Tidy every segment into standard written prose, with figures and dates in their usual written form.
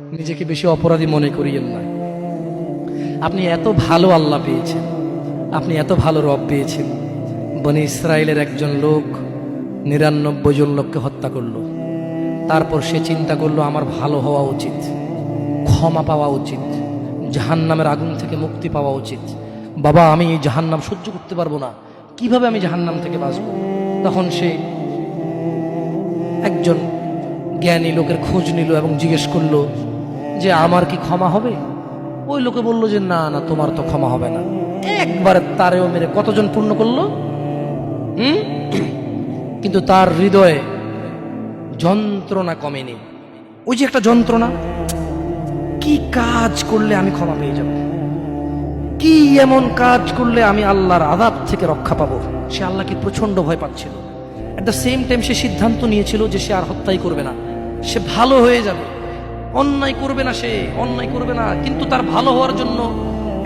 নিজেকে বেশি অপরাধী মনে করিয়েন না। আপনি এত ভালো আল্লাহ পেয়েছেন, আপনি এত ভালো রব পেয়েছেন। বনি ইসরায়েলের একজন লোক ৯৯ জন লোককে হত্যা করলো। তারপর সে চিন্তা করলো আমার ভালো হওয়া উচিত, ক্ষমা পাওয়া উচিত, জাহান্নামের আগুন থেকে মুক্তি পাওয়া উচিত। বাবা আমি এই জাহান্নাম সহ্য করতে পারবো না, কিভাবে আমি জাহান্নাম থেকে বাঁচবো? তখন সে একজন জ্ঞানী লোকের খোঁজ নিল এবং জিজ্ঞেস করলো যে আমার কি ক্ষমা হবে? ওই লোকে বলল যে না না, তোমার তো ক্ষমা হবে না। একবারে তারেও মেরে কতজন পূর্ণ করলো? কিন্তু তার হৃদয়ে যন্ত্রণা কমেনি। ওই যে একটা যন্ত্রণা, কি কাজ করলে আমি ক্ষমা পেয়ে যাব, কি এমন কাজ করলে আমি আল্লাহর আযাব থেকে রক্ষা পাবো। সে আল্লাহকে প্রচন্ড ভয় পাচ্ছিল। এট দ্য সেম টাইম সে সিদ্ধান্ত নিয়েছিল যে সে আর হত্যাই করবে না, সে ভালো হয়ে যাবে, অন্যায় করবে না, সে অন্যায় করবে না। কিন্তু তার ভালো হওয়ার জন্য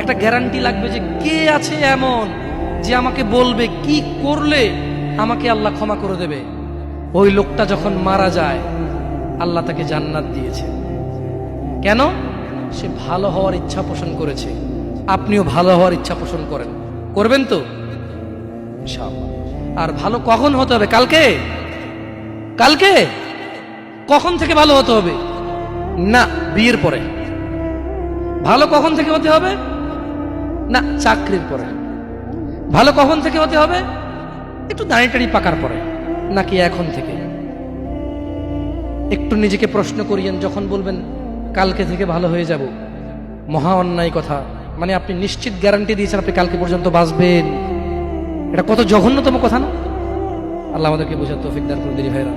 একটা গ্যারান্টি লাগবে যে কে আছে এমন যে আমাকে বলবে কি করলে আমাকে আল্লাহ ক্ষমা করে দেবে। ওই লোকটা যখন মারা যায় আল্লাহ তাকে জান্নাত দিয়েছে। কেন? সে ভালো হওয়ার ইচ্ছা পোষণ করেছে। আপনিও ভালো হওয়ার ইচ্ছা পোষণ করেন, করবেন তো ইনশাআল্লাহ। আর ভালো কখন হতে হবে? কালকে? কালকে কখন থেকে ভালো হতে হবে? না, বিয়ের পরে। ভালো কখন থেকে হতে হবে? না, চাকরির পরে। ভালো কখন থেকে হতে হবে? একটু দাঁড়িয়ে পাকার পরে। নাকি এখন থেকে? একটু নিজেকে প্রশ্ন করিয়েন, যখন বলবেন কালকে থেকে ভালো হয়ে যাব, মহা অন্যায় কথা। মানে আপনি নিশ্চিত গ্যারান্টি দিয়েছেন আপনি কালকে পর্যন্ত বাঁচবেন। এটা কত জঘন্যতম কথা না? আল্লাহ আমাদেরকে বোঝার তৌফিক দান করুন দিনী ভাইরা।